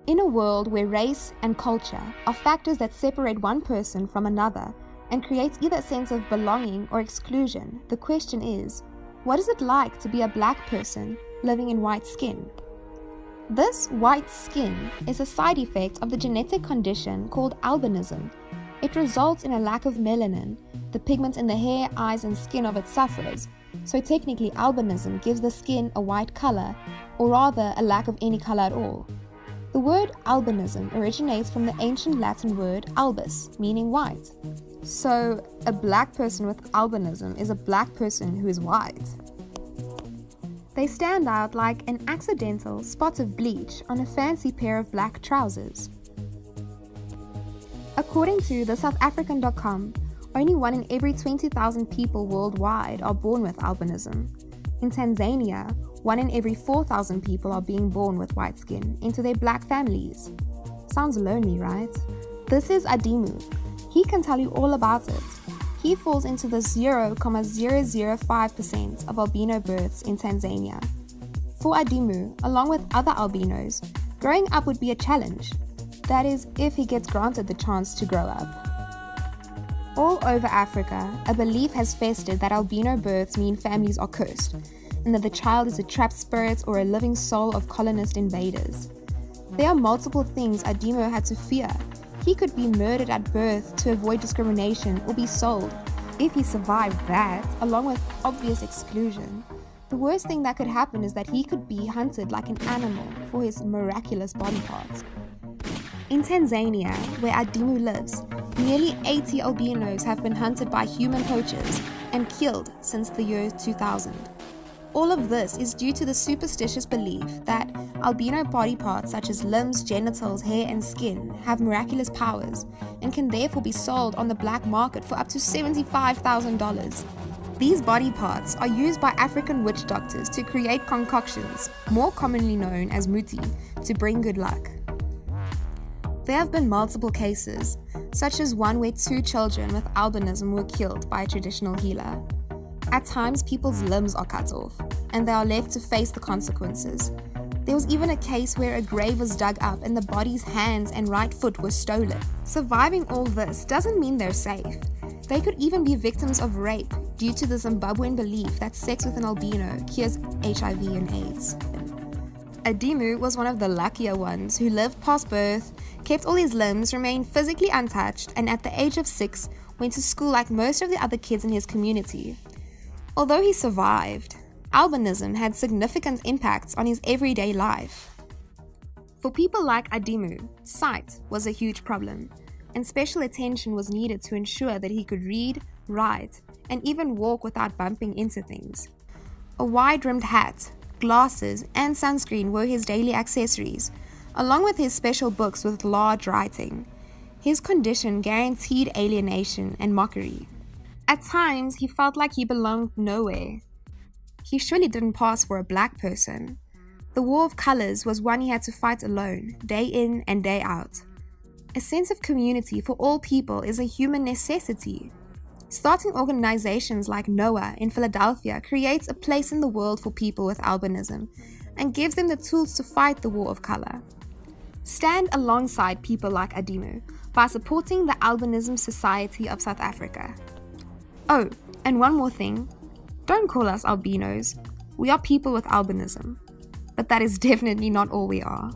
In a world where race and culture are factors that separate one person from another and creates either a sense of belonging or exclusion, the question is, what is it like to be a black person living in white skin? This white skin is a side effect of the genetic condition called albinism. It results in a lack of melanin, the pigment in the hair, eyes, and skin of its sufferers. So technically, albinism gives the skin a white color, or rather a lack of any color at all. The word albinism originates from the ancient Latin word albus, meaning white. So a black person with albinism is a black person who is white. They stand out like an accidental spot of bleach on a fancy pair of black trousers. According to the SouthAfrican.com, only 1 in every 20,000 people worldwide are born with albinism. In Tanzania, 1 in every 4,000 people are being born with white skin into their black families. Sounds lonely, right? This is Adimu. He can tell you all about it. He falls into the 0.005% of albino births in Tanzania. For Adimu, along with other albinos, growing up would be a challenge. That is, if he gets granted the chance to grow up. All over Africa, a belief has festered that albino births mean families are cursed, and that the child is a trapped spirit or a living soul of colonist invaders. There are multiple things Adimo had to fear. He could be murdered at birth to avoid discrimination or be sold. If he survived that, along with obvious exclusion, the worst thing that could happen is that he could be hunted like an animal for his miraculous body parts. In Tanzania, where Adimu lives, nearly 80 albinos have been hunted by human poachers and killed since the year 2000. All of this is due to the superstitious belief that albino body parts such as limbs, genitals, hair, and skin have miraculous powers and can therefore be sold on the black market for up to $75,000. These body parts are used by African witch doctors to create concoctions, more commonly known as muti, to bring good luck. There have been multiple cases, such as one where 2 children with albinism were killed by a traditional healer. At times, people's limbs are cut off, and they are left to face the consequences. There was even a case where a grave was dug up and the body's hands and right foot were stolen. Surviving all this doesn't mean they're safe. They could even be victims of rape due to the Zimbabwean belief that sex with an albino cures HIV and AIDS. Adimu was one of the luckier ones who lived past birth, kept all his limbs, remained physically untouched, and at the age of 6 went to school like most of the other kids in his community. Although he survived, albinism had significant impacts on his everyday life. For people like Adimu, sight was a huge problem, and special attention was needed to ensure that he could read, write, and even walk without bumping into things. A wide-rimmed hat, glasses, and sunscreen were his daily accessories, along with his special books with large writing. His condition guaranteed alienation and mockery. At times, he felt like he belonged nowhere. He surely didn't pass for a black person. The war of colors was one he had to fight alone, day in and day out. A sense of community for all people is a human necessity. Starting organizations like NOAH in Philadelphia creates a place in the world for people with albinism and gives them the tools to fight the war of color. Stand alongside people like Adimu by supporting the Albinism Society of South Africa. Oh, and one more thing. Don't call us albinos. We are people with albinism. But that is definitely not all we are.